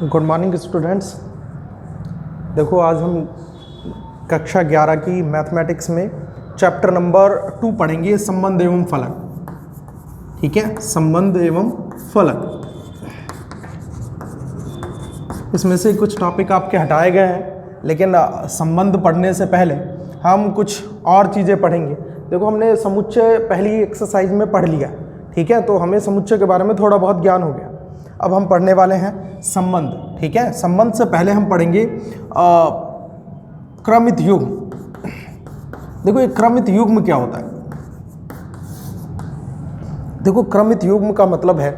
Good morning students. देखो आज हम कक्षा 11 की मैथमेटिक्स में चैप्टर नंबर 2 पढ़ेंगे, संबंध एवं फलक। ठीक है, संबंध एवं फलक। इसमें से कुछ टॉपिक आपके हटाए गए हैं, लेकिन संबंध पढ़ने से पहले हम कुछ और चीज़ें पढ़ेंगे। देखो हमने समुच्चय पहली एक्सरसाइज में पढ़ लिया, ठीक है, तो हमें समुच्चय के बारे में थोड़ा बहुत ज्ञान हो गया। अब हम पढ़ने वाले हैं संबंध। ठीक है, संबंध से पहले हम पढ़ेंगे क्रमित युग्म। देखो ये क्रमित युग्म क्या होता है। देखो क्रमित युग्म का मतलब है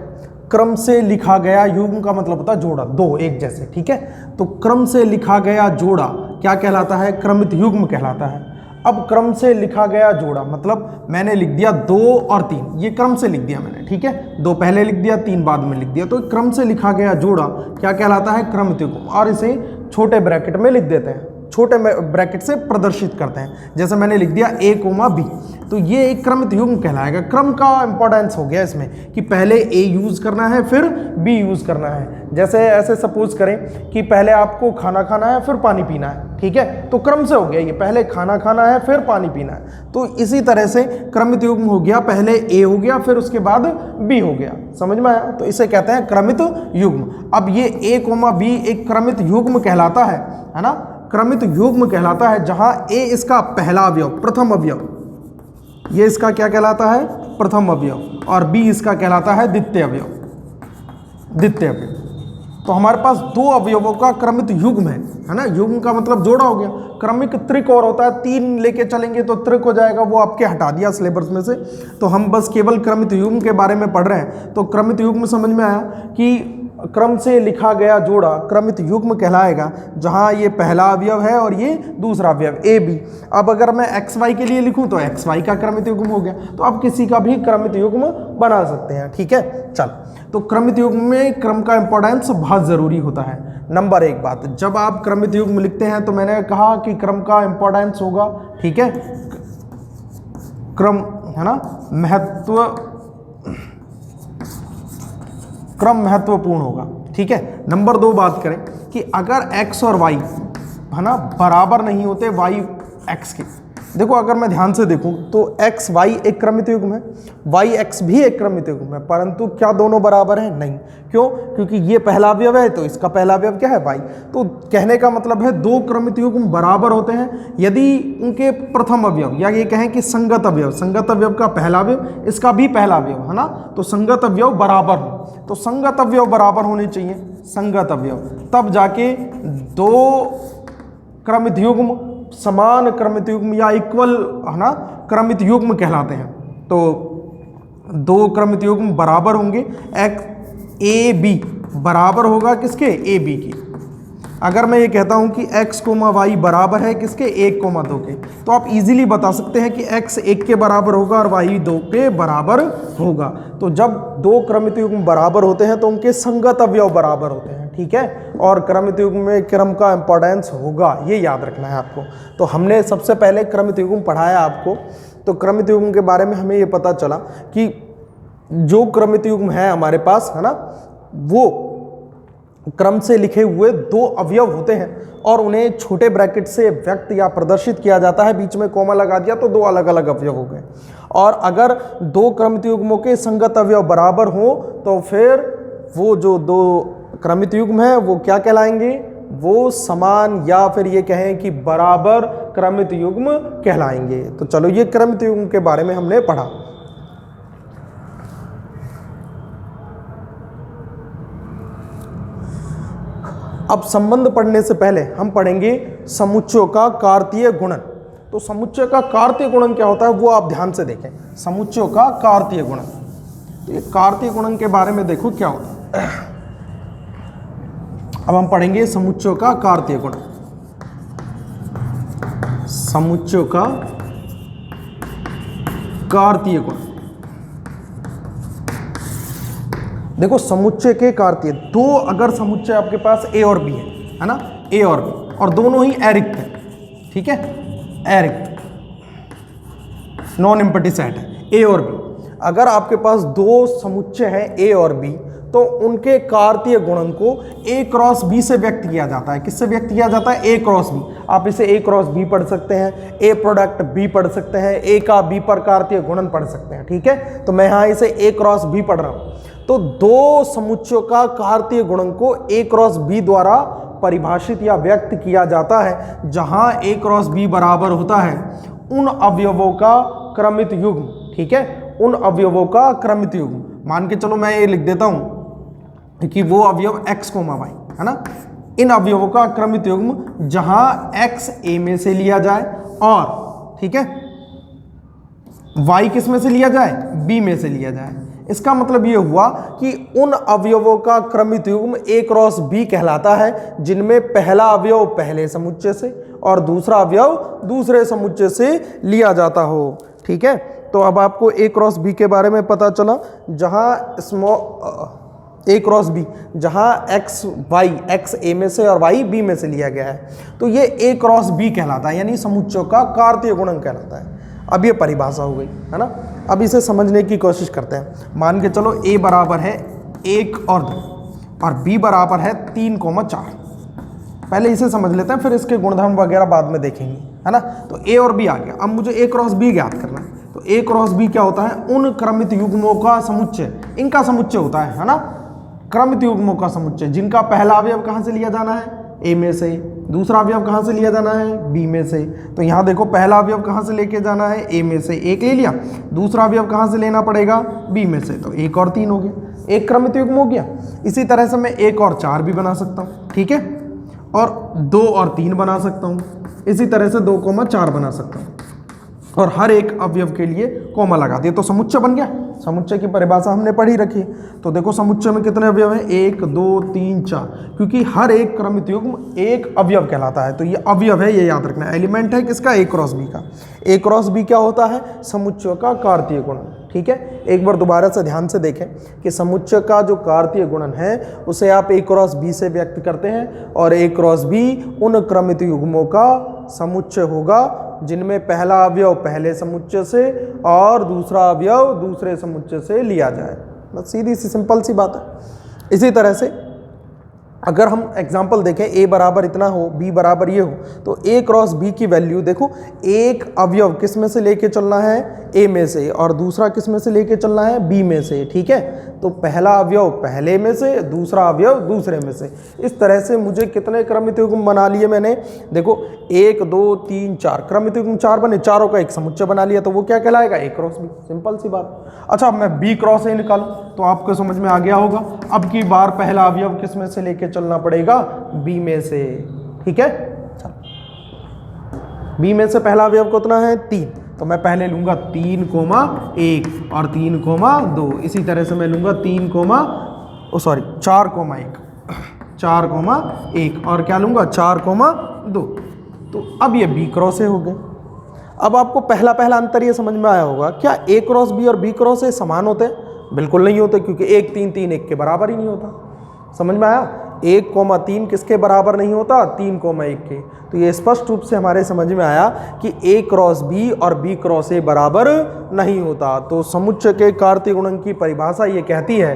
क्रम से लिखा गया, युग्म का मतलब होता है जोड़ा, दो एक जैसे। ठीक है, तो क्रम से लिखा गया जोड़ा क्या कहलाता है? क्रमित युग्म कहलाता है। अब क्रम से लिखा गया जोड़ा मतलब मैंने लिख दिया 2 और 3, ये क्रम से लिख दिया मैंने। ठीक है, 2 पहले लिख दिया, 3 बाद में लिख दिया, तो क्रम से लिखा गया जोड़ा क्या कहलाता है? क्रमित युग्म। और इसे छोटे ब्रैकेट में लिख देते हैं, छोटे ब्रैकेट से प्रदर्शित करते हैं। जैसे मैंने लिख दिया a, b, तो ये एक क्रमित युग्म कहलाएगा। क्रम का इंपॉर्टेंस हो गया इसमें कि पहले a यूज करना है फिर b यूज करना है। जैसे ऐसे सपोज करें कि पहले आपको खाना खाना है फिर पानी पीना है, ठीक है, तो क्रम से हो गया ये, पहले खाना खाना है फिर पानी पीना है। तो इसी तरह से क्रमित युग्म हो गया, पहले a हो गया फिर उसके बाद b हो गया। समझ में आया? तो इसे कहते हैं क्रमित युग्म। अब ये a, b एक क्रमित युग्म कहलाता है ना, क्रमित युग्म कहलाता है जहां a इसका पहला अवयव, प्रथम अवयव, ये इसका क्या कहलाता है? प्रथम अवयव, और b इसका कहलाता है द्वितीय अवयव, द्वितीय अवयव। तो हमारे पास 2 अवयवों का क्रमित युग्म है ना। युग्म का मतलब जोड़ा हो गया। क्रमिक त्रिक और होता है, 3 लेके चलेंगे तो त्रिक हो जाएगा, वो आपके हटा दिया सिलेबस में से। तो हम बस केवल क्रमित युग्म के बारे में पढ़ रहे हैं। तो क्रमित युग्म समझ में आया कि क्रम से लिखा गया जोड़ा क्रमित युग्म कहलाएगा जहां ये पहला अवयव है और ये दूसरा अवयव a, b। अब अगर मैं x, y के लिए लिखूं तो x, y का क्रमित युग्म हो गया। तो आप किसी का भी क्रमित युग्म बना सकते हैं। ठीक है, चल, तो क्रमित युग्म में क्रम का इंपॉर्टेंस बहुत ज़रूरी होता है। नंबर 1 बात, जब आप क्रमित युग्म लिखते हैं तो मैंने कहा कि क्रम का इंपॉर्टेंस होगा, ठीक है, क्रम है ना, क्रम महत्वपूर्ण होगा। ठीक है, नंबर 2 बात करें कि अगर x और y है ना बराबर नहीं होते, y x के, देखो अगर मैं ध्यान से देखूं तो x y एक क्रमित युग्म है, y x भी एक क्रमित युग्म है, परंतु क्या दोनों बराबर हैं? नहीं। क्यों? क्योंकि ये पहला अवयव है तो इसका पहला अवयव क्या है? y। तो कहने का मतलब है 2 क्रमित युग्म बराबर होते हैं यदि उनके प्रथम अवयव, या ये कहें कि संगत अवयव, संगत अवयव का पहला अवयव इसका भी पहला अवयव है ना, तो संगत अवयव बराबर हो। तो संगत अवयव बराबर होने चाहिए, संगत अवयव, तब जाके 2 क्रमित युग्म समान क्रमित युग्म या इक्वल है ना क्रमित युग्म कहलाते हैं। तो 2 क्रमित युग्म बराबर होंगे, a b बराबर होगा किसके? a b की। अगर मैं ये कहता हूं कि x, y बराबर है किसके? 1, 2 के, तो आप इजीली बता सकते हैं कि x 1 के बराबर होगा और y 2 के बराबर होगा। तो जब 2 क्रमित युग्म बराबर होते हैं तो उनके संगत अवयव बराबर होते हैं। ठीक है, और क्रमित युग्म में क्रम का इंपॉर्टेंस होगा, ये याद रखना है आपको। तो हमने सबसे पहले क्रमित युग्म पढ़ाया आपको। तो क्रमित युग्म के बारे में हमें ये पता चला कि जो क्रमित युग्म है हमारे पास है ना, वो क्रम से लिखे हुए 2 अवयव होते हैं और उन्हें छोटे ब्रैकेट से व्यक्त या प्रदर्शित किया जाता है। बीच में कोमा लगा दिया तो 2 अलग अलग अवयव हो गए। और अगर 2 क्रमित युग्मों के संगत अवयव बराबर हो तो फिर वो जो 2 क्रमित युग्म है वो क्या कहलाएंगे? वो समान, या फिर ये कहें कि बराबर क्रमित युग्म कहलाएंगे। तो चलो ये क्रमित युग्म के बारे में हमने पढ़ा। अब संबंध पढ़ने से पहले हम पढ़ेंगे समुच्चयों का कार्तीय गुणन। तो समुच्चय का कार्तीय गुणन क्या होता है वो आप ध्यान से देखें। समुच्चयों का कार्तीय गुणन, तो ये कार्तीय गुणन के बारे में देखो क्या होता है। अब हम पढ़ेंगे समुच्चयों का कार्तीय गुणन। समुच्चयों का कार्तीय गुणन, देखो समुच्चय के कार्तीय, 2 अगर समुच्चय आपके पास a और b है ना, a और b, और दोनों ही अरिक्त है, ठीक है, अरिक्त, नॉन एम्प्टी सेट है a और b। अगर आपके पास 2 समुच्चय हैं a और b तो उनके कार्तीय गुणन को A क्रॉस B से व्यक्त किया जाता है। किससे व्यक्त किया जाता है? A cross B। आप इसे A क्रॉस B पढ़ सकते हैं, A प्रोडक्ट B पढ़ सकते हैं, A का B पर कार्तीय गुणन पढ़ सकते हैं। ठीक है, तो मैं यहाँ इसे A क्रॉस B पढ़ रहा हूँ। तो दो समुच्चयों का कार्तीय गुणन को A क्रॉस B द्वारा परिभाषित या व्यक्त किया जाता है, जहां A क्रॉस B बराबर होता है उन अवयवों का क्रमित युग्म। ठीक है, उन अवयवों का क्रमित युग्म। मान के चलो मैं ये लिख देता हूं कि वो अवयव x, y है ना, इन अवयवों का क्रमित युग्म जहां x A में से लिया जाए और ठीक है y किस में से लिया जाए? B में से लिया जाए। इसका मतलब ये हुआ कि उन अवयवों का क्रमित युग्म A क्रॉस B कहलाता है जिनमें पहला अवयव पहले समुच्चय से और दूसरा अवयव दूसरे समुच्चय से लिया जाता हो। ठीक है, तो अब आपको A क्रॉस B के बारे में पता चला, जहां A क्रॉस B जहां x A में से और y B में से लिया गया है, तो ये A क्रॉस B कहलाता है, यानी समुच्चयों का कार्तीय गुणन कहलाता है। अब ये परिभाषा हो गई है ना। अब इसे समझने की कोशिश करते हैं। मान के चलो A बराबर है 1 और 2 और B बराबर है 3,4। पहले इसे समझ लेते हैं, फिर इसके गुणधर्म वगैरह बाद में देखेंगे, है ना। तो A और B आ गया। अब मुझे A क्रॉस B ज्ञात करना है। तो A क्रॉस B क्या होता है? उन क्रमित युग्मों का समुच्चय, इनका समुच्चय होता है ना, क्रमित युग्मों का समुच्चय, जिनका पहला अवयव कहाँ से लिया जाना है? A में से। दूसरा अवयव कहाँ से लिया जाना है? B में से। तो यहाँ देखो पहला अवयव कहाँ से लेके जाना है? A में से, 1 ले लिया। दूसरा अवयव कहाँ से लेना पड़ेगा? B में से। तो 1 और 3 हो गया, एक क्रमित युग्म हो गया। इसी तरह से मैं 1 और 4 भी बना सकता हूँ। ठीक है, और 2 और 3 बना सकता हूँ। इसी तरह से 2,4 बना सकता हूँ और हर एक अवयव के लिए कोमा लगा दिया, तो समुच्चय बन गया। समुच्चय की परिभाषा हमने पढ़ी रखी। तो देखो समुच्चय में कितने अवयव हैं? 1 2 3 4, क्योंकि हर एक क्रमित युग्म एक अवयव कहलाता है। तो ये अवयव है, ये याद रखना। एलिमेंट है किसका? A क्रॉस B का। A क्रॉस B क्या होता है? समुच्चयों का कार्तीय गुणन। ठीक है, एक बार दोबारा से ध्यान से देखें कि समुच्चय का जो कार्तीय गुणन है उसे आप A क्रॉस B से व्यक्त करते हैं, और A क्रॉस B उन क्रमित युग्मों का समुच्चय होगा जिनमें पहला अवयव पहले समुच्चय से और दूसरा अवयव दूसरे समुच्चय से लिया जाए। बस सीधी सी सिंपल सी बात है। इसी तरह से अगर हम एग्जाम्पल देखें, A बराबर इतना हो, B बराबर ये हो, तो A क्रॉस B की वैल्यू देखो, एक अवयव किस में से लेके चलना है? A में से, और दूसरा किस में से लेके चलना है? B में से। ठीक है, तो पहला अवयव पहले में से, दूसरा अवयव दूसरे में से। इस तरह से मुझे कितने क्रमित युग्म बना लिए मैंने? देखो 1 2 3 4 क्रमित युग्म 4 बने, चारों का एक समुच्चय बना लिया, तो वो क्या कहलाएगा? A cross B। सिंपल सी बात। अच्छा, अब मैं B क्रॉस A निकालूं तो आपको समझ में आ गया होगा। अब की बार पहला अवयव किस में से लेके चलना पड़ेगा? B में से। ठीक है, B में से पहला अवयव कितना है? 3। तो मैं पहले लूंगा 3,1 और 3,2। इसी तरह से मैं लूंगा 4,1 4,1 और क्या लूंगा? 4,2। तो अब ये B क्रॉस A हो गए। अब आपको पहला अंतर ये समझ में आया होगा, क्या A क्रॉस B और B क्रॉस A समान होते हैं? बिल्कुल नहीं होते, क्योंकि 1 3 3 1 के बराबर ही नहीं होता। समझ में आया? 1,3 किसके बराबर नहीं होता? 3,1 के। तो ये स्पष्ट रूप से हमारे समझ में आया कि A क्रॉस B और B क्रॉस A बराबर नहीं होता। तो समुच्चय के कार्तीय गुणन की परिभाषा ये कहती है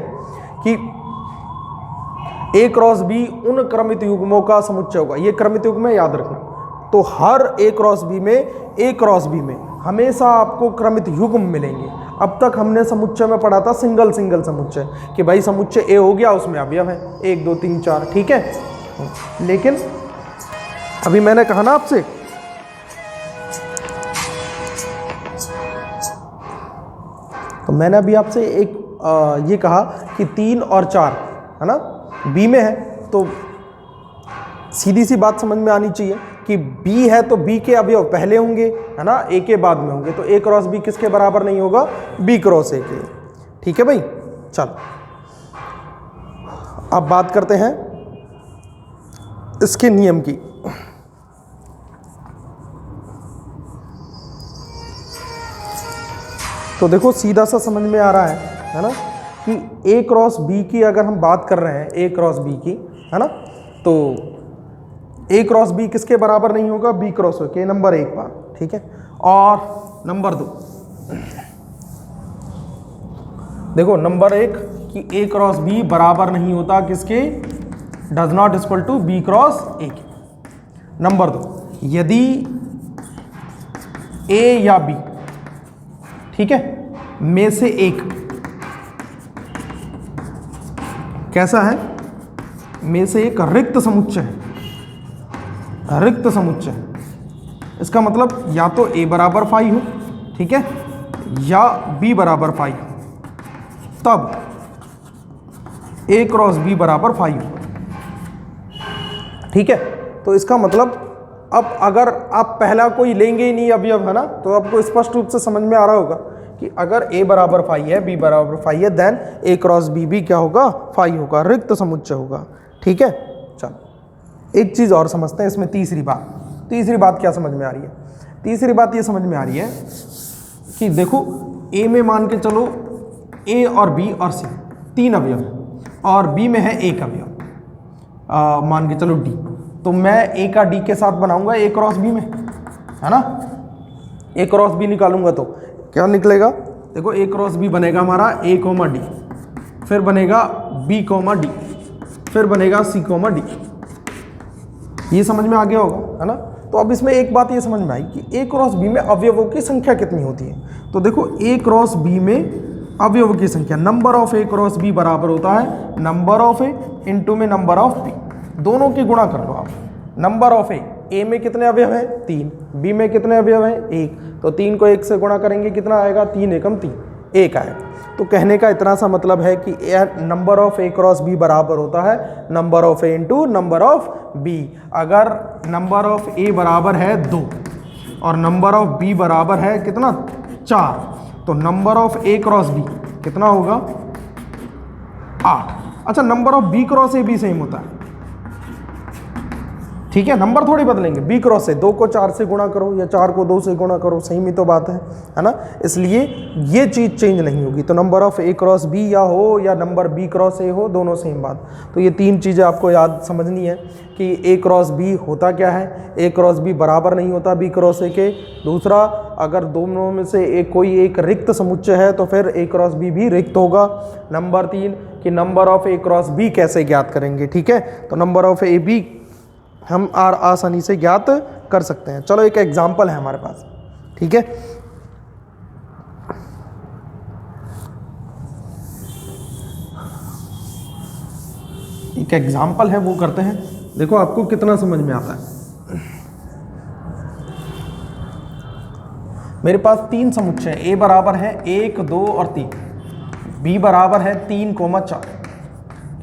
कि A क्रॉस B उन क्रमित युग्मों का समुच्चय होगा। ये क्रमित युग्म है, याद रखना। तो हर A क्रॉस B में हमेशा आपको क्रमित युग्म मिलेंगे। अब तक हमने समुच्चय में पढ़ा था सिंगल समुच्चय, कि भाई समुच्चय A हो गया, उसमें अवयव है 1 2 3 4। ठीक है, लेकिन अभी मैंने कहा ना आपसे, तो मैंने अभी आपसे एक ये कहा कि 3 और 4 है ना, B में है, तो सीधी सी बात समझ में आनी चाहिए कि B है तो B के अवयव पहले होंगे, है ना, A के बाद में होंगे। तो A क्रॉस B किसके बराबर नहीं होगा? B क्रॉस A के। ठीक है भाई, चलो अब बात करते हैं इसके नियम की। तो देखो सीधा सा समझ में आ रहा है ना, कि A क्रॉस B की अगर हम बात कर रहे हैं, A क्रॉस B की, है ना, तो A क्रॉस B किसके बराबर नहीं होगा? B क्रॉस A के, नंबर 1 बात। ठीक है, और नंबर 2 देखो, नंबर 1 कि ए क्रॉस बी बराबर नहीं होता किसके, does not equal to B cross A के। नंबर 2, यदि ए या बी, ठीक है, में से एक कैसा है, में से एक रिक्त समुच्चय है, रिक्त समुच्चय है, इसका मतलब या तो ए बराबर फाई हो, ठीक है, या बी बराबर फाई हो, तब ए क्रॉस बी बराबर फाई हो, ठीक है। तो इसका मतलब अब अगर आप पहला कोई लेंगे ही नहीं अवयव, है ना, तो आपको स्पष्ट रूप से समझ में आ रहा होगा कि अगर ए बराबर फाई है, बी बराबर फाई है, देन ए क्रॉस बी भी क्या होगा, फाई होगा, रिक्त समुच्चय होगा, ठीक है। चलो एक चीज़ और समझते हैं इसमें, तीसरी बात क्या समझ में आ रही है, तीसरी बात ये समझ में आ रही है कि देखो ए में मान के चलो ए और बी और सी 3 अवयव है, और बी में है 1 अवयव, मान के चलो डी, तो मैं ए का डी के साथ बनाऊंगा ए क्रॉस बी में, है ना, ए क्रॉस बी निकालूंगा तो क्या निकलेगा, देखो ए क्रॉस बी बनेगा हमारा ए कोमा डी, फिर बनेगा बी कोमा डी, फिर बनेगा सी कोमा डी। ये समझ में आ गया होगा, है ना। तो अब इसमें एक बात ये समझ में आई कि ए क्रॉस बी में अवयवों की संख्या कितनी होती है। तो देखो ए क्रॉस बी में अवयवों की संख्या, number of A cross B बराबर होता है नंबर ऑफ ए इंटू में नंबर ऑफ बी, दोनों की गुणा कर लो आप। नंबर ऑफ ए में कितने अवयव हैं 3, बी में कितने अवयव हैं 1, तो 3 को 1 से गुणा करेंगे कितना आएगा, 3 एकम 3, 1 आएगा। तो कहने का इतना सा मतलब है कि number of A cross B बराबर होता है number of A into number of B. अगर नंबर ऑफ ए बराबर है 2 और नंबर ऑफ बी बराबर है कितना 4, तो number of A cross B कितना होगा 8। अच्छा, number of B cross A भी सेम होता है, ठीक है, नंबर थोड़ी बदलेंगे, बी क्रॉस से 2 को 4 से गुणा करो या 4 को 2 से गुणा करो, सही में तो बात है ना, इसलिए ये चीज़ चेंज नहीं होगी। तो number of A cross B या हो या नंबर बी क्रॉस ए हो, दोनों सेम बात। तो ये 3 चीज़ें आपको याद समझनी है कि ए क्रॉस बी होता क्या है, ए क्रॉस बी बराबर नहीं होता बी क्रॉस ए के। दूसरा, अगर दोनों में से कोई एक रिक्त समुच्चय है तो फिर ए क्रॉस बी भी रिक्त होगा। नंबर 3 कि number of A cross B कैसे ज्ञात करेंगे, ठीक है, तो नंबर ऑफ ए बी हम आसानी से ज्ञात कर सकते हैं। चलो एक एग्जाम्पल है हमारे पास, ठीक है, एक एग्जाम्पल है वो करते हैं, देखो आपको कितना समझ में आता है। मेरे पास 3 समुच्चय, ए बराबर है 1, 2 और 3, बी बराबर है 3, 4,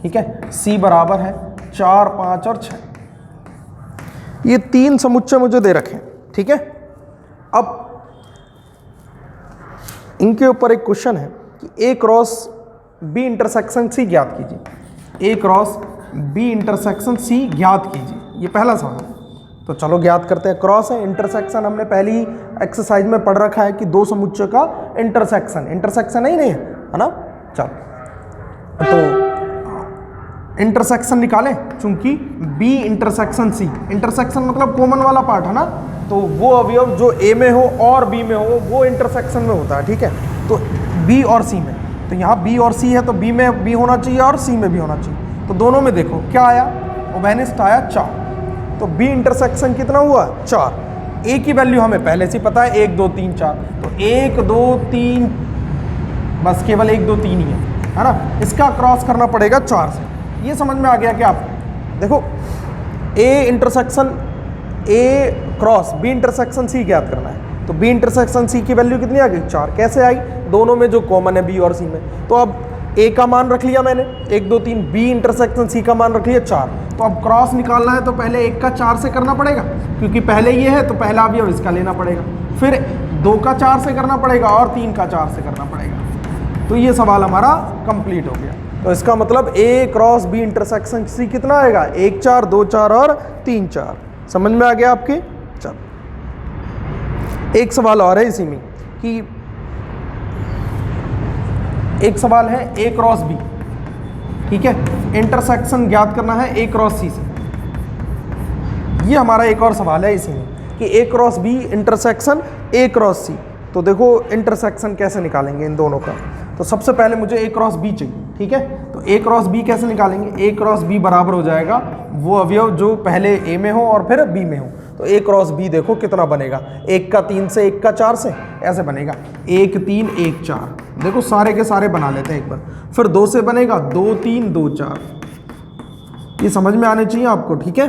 ठीक है, सी बराबर है 4, 5 और 6। ये 3 समुच्चय मुझे दे रखे हैं, ठीक है। अब इनके ऊपर एक क्वेश्चन है कि A cross B intersection C ज्ञात कीजिए, ए क्रॉस बी इंटरसेक्शन सी ज्ञात कीजिए, ये पहला सवाल है। तो चलो ज्ञात करते हैं। क्रॉस है, इंटरसेक्शन हमने पहली एक्सरसाइज में पढ़ रखा है कि 2 समुच्चय का इंटरसेक्शन नहीं है ना। चलो तो इंटरसेक्शन निकालें, चूंकि बी इंटरसेक्शन सी, इंटरसेक्शन मतलब कॉमन वाला पार्ट है ना, तो वो अवयव जो ए में हो और बी में हो वो इंटरसेक्शन में होता है, ठीक है। तो बी और सी में, तो यहाँ बी और सी है तो बी में बी होना चाहिए और सी में भी होना चाहिए। तो दोनों में देखो क्या आया, ओवेनिस्ट आया 4, तो बी इंटरसेक्शन कितना हुआ 4। ए की वैल्यू हमें पहले से पता है 1, 2, 3, 4, तो 1, 2, 3, बस केवल 1, 2, 3 ही है ना। इसका क्रॉस करना पड़ेगा 4 से। ये समझ में आ गया कि आप देखो A intersection A cross B intersection C ज्ञात करना है, तो बी इंटरसेक्शन सी की वैल्यू कितनी आ गई 4। कैसे आई, दोनों में जो कॉमन है बी और सी में। तो अब ए का मान रख लिया मैंने 1, 2, 3, बी इंटरसेक्शन सी का मान रख लिया 4। तो अब क्रॉस निकालना है तो पहले 1 का 4 से करना पड़ेगा, क्योंकि पहले ये है तो पहला अवयव इसका लेना पड़ेगा, फिर 2 का 4 से करना पड़ेगा और 3 का 4 से करना पड़ेगा। तो ये सवाल हमारा कंप्लीट हो गया। तो इसका मतलब ए क्रॉस बी इंटरसेक्शन सी कितना आएगा 1, 4, 2, 4 और 3, 4। समझ में आ गया आपके। चलो एक सवाल और है इसी में कि एक सवाल है ए क्रॉस बी, ठीक है, इंटरसेक्शन ज्ञात करना है ए क्रॉस सी से। ये हमारा एक और सवाल है इसी में कि A cross B intersection A cross C. तो देखो इंटरसेक्शन कैसे निकालेंगे इन दोनों का। तो सबसे पहले मुझे ए क्रॉस बी चाहिए, ठीक है। तो ए क्रॉस बी कैसे निकालेंगे, ए क्रॉस बी बराबर हो जाएगा वो अवयव जो पहले ए में हो और फिर बी में हो। तो ए क्रॉस बी देखो कितना बनेगा, 1 का 3 से 1 का 4 से ऐसे बनेगा, 1 3 1 4। देखो सारे के सारे बना लेते हैं एक बार, फिर 2 से बनेगा 2 3 2 4, ये समझ में आने चाहिए आपको, ठीक है।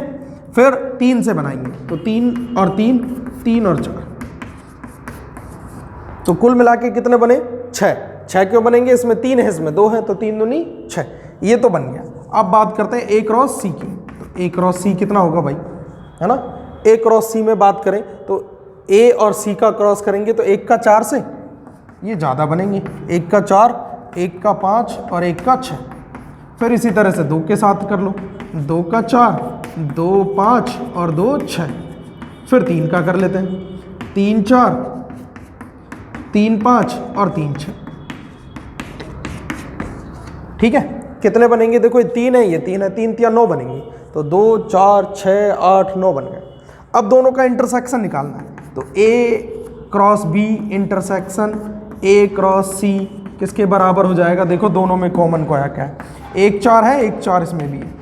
फिर 3 से बनाएंगे तो 3 और 3 3 और 4, तो कुल मिला के कितने बने 6। 6 क्यों बनेंगे, इसमें 3 है इसमें 2 है, तो 3 दूनी 6, ये तो बन गया। अब बात करते हैं ए क्रॉस सी की। तो ए क्रॉस सी कितना होगा भाई, है ना। ए क्रॉस सी में बात करें तो ए और सी का क्रॉस करेंगे तो 1 का 4 से ये ज़्यादा बनेंगे, 1 का 4 1 का 5 और 1 का 6। फिर इसी तरह से 2 के साथ कर लो, 2 का 4 2 5 और 2 6। फिर 3 का कर लेते हैं, 3 4 3 5 और 3 6, ठीक है। कितने बनेंगे, देखो ये 3 है, ये 3 है, 3 3 9 बनेंगे। तो 2 4 6 8 9 बन गए। अब दोनों का इंटरसेक्शन निकालना है, तो A cross B intersection A cross C किसके बराबर हो जाएगा, देखो दोनों में कॉमन को क्या है, 1 4 है, 1 4 इसमें भी है,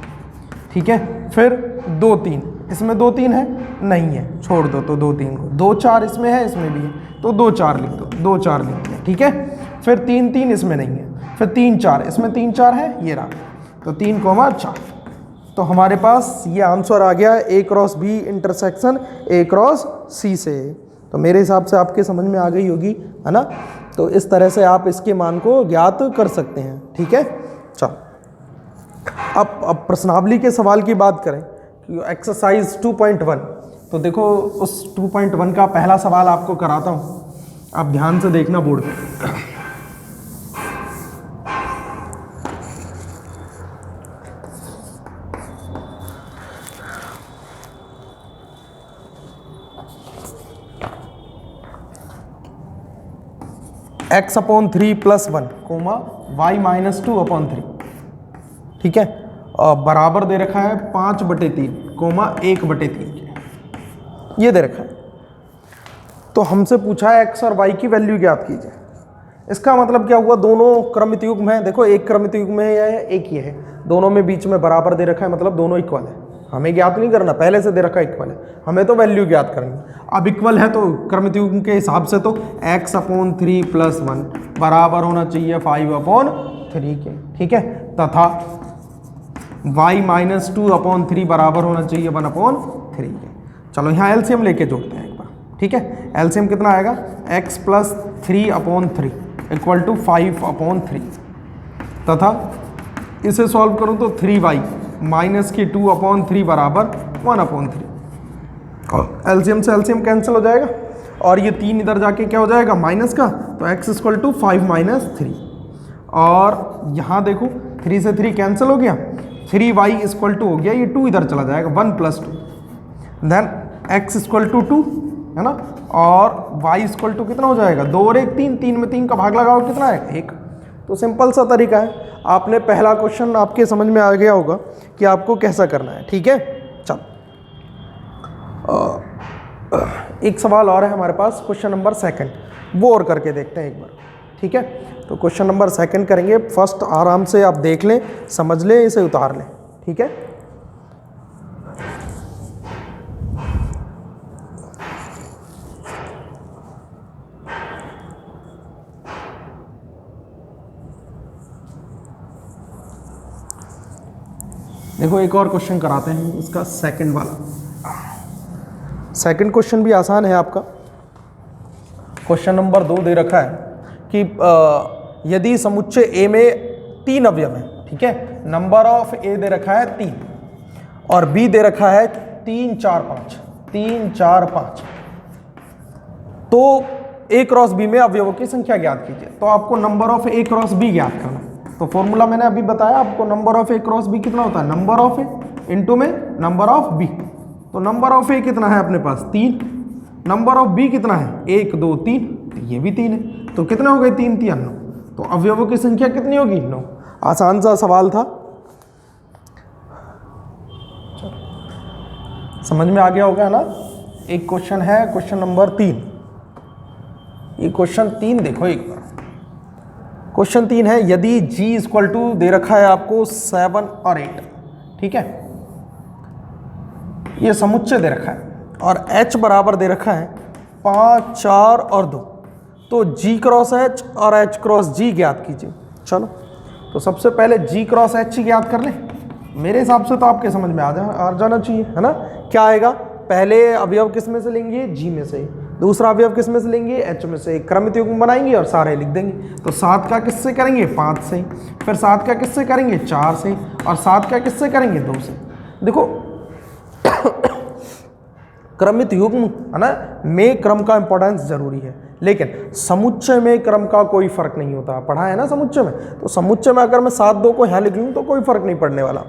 ठीक है। फिर 2 3, इसमें 2 3 है नहीं है, छोड़ दो, तो 2 3 को, 2 4 इसमें है, इसमें भी है, तो 2 4 लिख दो, 2 4 लिख दिया, ठीक है। फिर 3 3 इसमें नहीं है, फिर 3 4 इसमें 3 4 है, ये रहा, तो 3 4। तो हमारे पास ये आंसर आ गया A cross B intersection A cross C से। तो मेरे हिसाब से आपके समझ में आ गई होगी, है ना। तो इस तरह से आप इसके मान को ज्ञात कर सकते हैं, ठीक है। चलो अब प्रश्नावली के सवाल की बात करें, एक्सरसाइज 2.1। तो देखो उस 2.1 का पहला सवाल आपको कराता हूँ, आप ध्यान से देखना बोर्ड पे। x/3 + 1 कोमा y-2/3, ठीक है। बराबर दे रखा है 5/3 कोमा 1/3 के, ये दे रखा है। तो हमसे पूछा है x और y की वैल्यू ज्ञात कीजिए। इसका मतलब क्या हुआ, दोनों क्रमित युग्म है, देखो एक क्रमित युग्म है या एक ही है, दोनों में बीच में बराबर दे रखा है, मतलब दोनों इक्वल है। हमें ज्ञात नहीं करना, पहले से दे रखा है इक्वल है, हमें तो वैल्यू ज्ञात करनी है। अब इक्वल है तो क्रमित युग्म के हिसाब से तो x/3 + 1 बराबर होना चाहिए 5/3 के, ठीक है। तथा y-2/3 बराबर होना चाहिए 1/3 के। चलो यहाँ एलसीएम लेके जोड़ते हैं एक बार, ठीक है। एलसीएम कितना आएगा, x + 3/3 = 5/3 तथा इसे सॉल्व करूँ तो 3y - 2/3 बराबर 1/3। एलसीएम से एलसीएम कैंसिल हो जाएगा और ये 3 इधर जाके क्या हो जाएगा माइनस का, तो x = 5 - 3। और यहाँ देखो 3 से 3 कैंसिल हो गया, 3y = हो गया, ये 2 इधर चला जाएगा, 1 + 2, देन x = 2, है ना। और y = कितना हो जाएगा, 2 और 1 3, 3 में 3 का भाग लगाओ कितना है 1। तो सिंपल सा तरीका है, आपने पहला क्वेश्चन आपके समझ में आ गया होगा कि आपको कैसा करना है, ठीक है। चलो एक सवाल और है हमारे पास, क्वेश्चन नंबर 2, वो और करके देखते हैं एक बार, ठीक है। तो क्वेश्चन नंबर 2 करेंगे, फर्स्ट आराम से आप देख लें, समझ लें, इसे उतार लें, ठीक है। देखो एक और क्वेश्चन कराते हैं, इसका सेकंड वाला। सेकंड क्वेश्चन भी आसान है आपका। क्वेश्चन नंबर 2 दे रखा है कि यदि समुच्चय ए में 3 अवयव हैं, ठीक है, नंबर ऑफ ए दे रखा है 3 और बी दे रखा है 3 4 5, 3 4 5, तो ए क्रॉस बी में अवयवों की संख्या ज्ञात कीजिए। तो आपको number of A cross B ज्ञात करना है। तो फॉर्मूला मैंने अभी बताया आपको, number of A cross B कितना होता है, नंबर ऑफ ए इंटू में नंबर ऑफ बी। तो नंबर ऑफ ए कितना है अपने पास 3, नंबर ऑफ बी कितना है 1 2 3, तो ये भी 3 है, तो कितना हो गए 3 3 9, तो अवयवों की संख्या कितनी होगी 9। आसान सा सवाल था, समझ में आ गया होगा ना। एक क्वेश्चन है क्वेश्चन नंबर 3, ये क्वेश्चन 3 देखो एक बार। क्वेश्चन 3 है, यदि g इक्वल टू दे रखा है आपको 7 और 8, ठीक है, ये समुच्चय दे रखा है और h बराबर दे रखा है 5, 4 और 2, तो g क्रॉस h और h क्रॉस g ज्ञात कीजिए। चलो तो सबसे पहले g क्रॉस h ज्ञात कर लें। मेरे हिसाब से तो आपके समझ में आ जाना चाहिए, है ना। क्या आएगा, पहले अवयव किस में से लेंगे, g में से, दूसरा अवयव किस में से लेंगे, h में से, क्रमित युग्म बनाएंगे और सारे लिख देंगे। तो 7 का किससे करेंगे, 5 से, फिर 7 का किससे करेंगे, 4 से, और 7 का किससे करेंगे, 2 से। देखो क्रमित युग्म है ना में क्रम का इंपॉर्टेंस जरूरी है, लेकिन समुच्चय में क्रम का कोई फर्क नहीं होता। पढ़ा है ना समुच्चय में, तो समुच्चय में अगर मैं 7, 2 को यहाँ लिख लूँ तो कोई फर्क नहीं पड़ने वाला।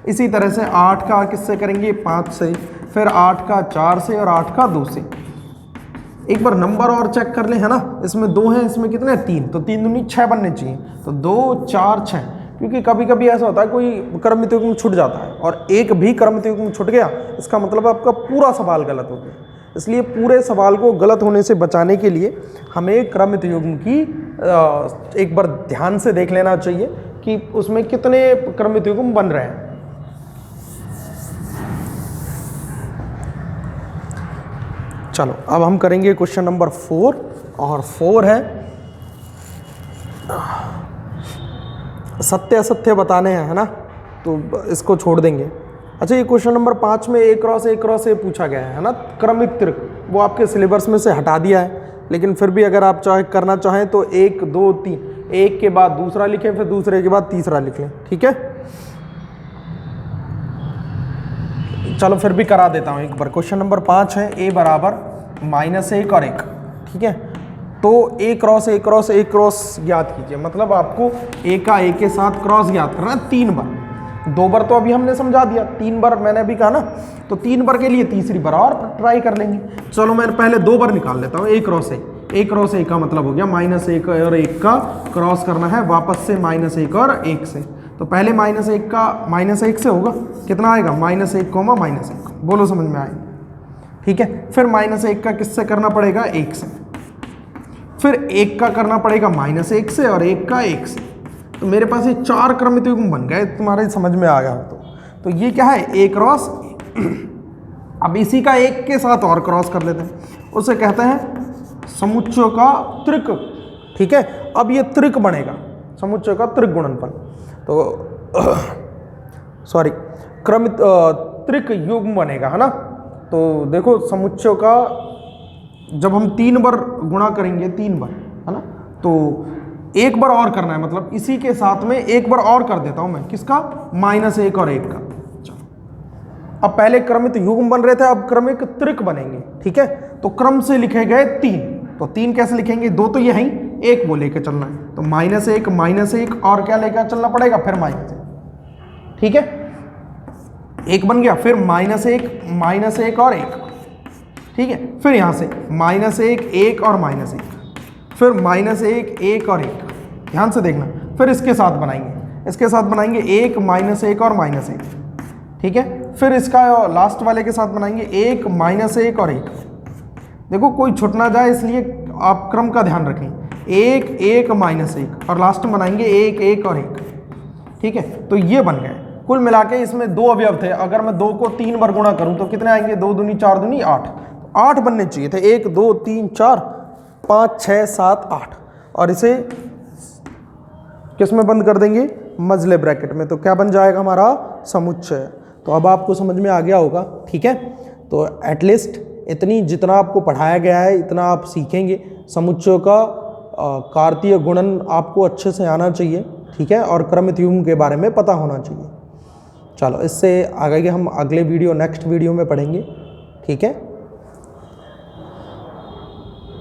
इसी तरह से 8 का किससे करेंगे, 5 से, फिर 8 का 4 से और 8 का 2 से। एक बार नंबर और चेक कर ले, है ना, इसमें 2 हैं, इसमें कितने, 3, तो 3 दूनी 6 बनने चाहिए, तो 2, 4, 6, क्योंकि कभी कभी ऐसा होता है कोई क्रमित युग्म छूट जाता है और एक भी क्रमित युग्म छूट गया, इसका मतलब आपका पूरा सवाल गलत हो गया। इसलिए पूरे सवाल को गलत होने से बचाने के लिए हमें क्रमित युग्म की एक बार ध्यान से देख लेना चाहिए कि उसमें कितने क्रमित युग्म बन रहे हैं। चलो अब हम करेंगे क्वेश्चन नंबर 4, और 4 है सत्य असत्य बताने हैं, है ना, तो इसको छोड़ देंगे। अच्छा, ये क्वेश्चन नंबर 5 में A क्रॉस A पूछा गया है ना, क्रमिक त्रिक, वो आपके सिलेबस में से हटा दिया है, लेकिन फिर भी अगर आप करना चाहें तो 1, 2, 3, एक के बाद दूसरा लिखें, फिर दूसरे के बाद तीसरा लिख लें, ठीक है। चलो फिर भी करा देता हूँ एक बार। क्वेश्चन नंबर 5 है, A बराबर -1 और 1, ठीक है। तो A क्रॉस ज्ञात कीजिए, मतलब आपको A का A के साथ क्रॉस ज्ञात करना है 3 बार। 2 बार तो अभी हमने समझा दिया, 3 बार मैंने अभी कहा ना, तो 3 बार के लिए तीसरी बार और ट्राई कर लेंगे। चलो मैं पहले 2 बार निकाल लेता हूँ। A क्रॉस A का मतलब हो गया -1 और 1 का क्रॉस करना है वापस से -1 और 1 से। तो पहले -1 का -1 से होगा, कितना आएगा, -1, बोलो समझ में आएगा, ठीक है। फिर -1 का किससे करना पड़ेगा, 1 से, फिर 1 का करना पड़ेगा -1 से और 1 का 1 से। तो मेरे पास ये 4 क्रमित युग्म बन गए, तुम्हारे समझ में आ गया हो तो ये क्या है, A क्रॉस A। अब इसी का 1 के साथ और क्रॉस कर लेते हैं, उसे कहते हैं समुच्चय का त्रिक, ठीक है। अब ये त्रिक बनेगा, समुच्चय का त्रिक गुणनफल, तो सॉरी क्रमित त्रिक युग्म बनेगा, है ना। तो देखो समुच्चय का जब हम 3 बार गुणा करेंगे, 3 बार, है ना, तो एक बार और करना है, मतलब इसी के साथ में एक बार और कर देता हूं मैं, किसका, -1 और 1 का। अब पहले क्रमित युग्म बन रहे थे, अब क्रमिक त्रिक बनेंगे, ठीक है। तो क्रम से लिखे गए 3, तो 3 कैसे लिखेंगे, 2 तो ये है ही, 1 वो लेकर चलना है, तो -1 और क्या लेकर चलना पड़ेगा, फिर -1, ठीक है। 1 बन गया, फिर -1 और 1, ठीक है। फिर यहाँ से -1 और -1, फिर -1 और 1, ध्यान से देखना। फिर इसके साथ बनाएंगे 1 -1 और -1, ठीक है। फिर इसका लास्ट वाले के साथ बनाएंगे 1 -1 और 1। देखो कोई छूट ना जाए, इसलिए आप क्रम का ध्यान रखें, 1 1 -1 और लास्ट में बनाएंगे 1 1 और 1, ठीक है। तो ये बन गए। कुल मिला के इसमें 2 अवयव थे, अगर मैं 2 को 3 बार गुणा करूं तो कितने आएंगे, 2 दूनी 4 दूनी 8, 8 बनने चाहिए थे, 1 2 3 4 5 6 7 8, और इसे किस में बंद कर देंगे, मजले ब्रैकेट में, तो क्या बन जाएगा हमारा समुच्चय। तो अब आपको समझ में आ गया होगा, ठीक है। तो एटलीस्ट इतनी जितना आपको पढ़ाया गया है इतना आप सीखेंगे। समुच्चय का कार्तीय गुणन आपको अच्छे से आना चाहिए, ठीक है, और क्रमित युग्म के बारे में पता होना चाहिए। चलो इससे आगे हम अगले वीडियो नेक्स्ट वीडियो में पढ़ेंगे, ठीक है।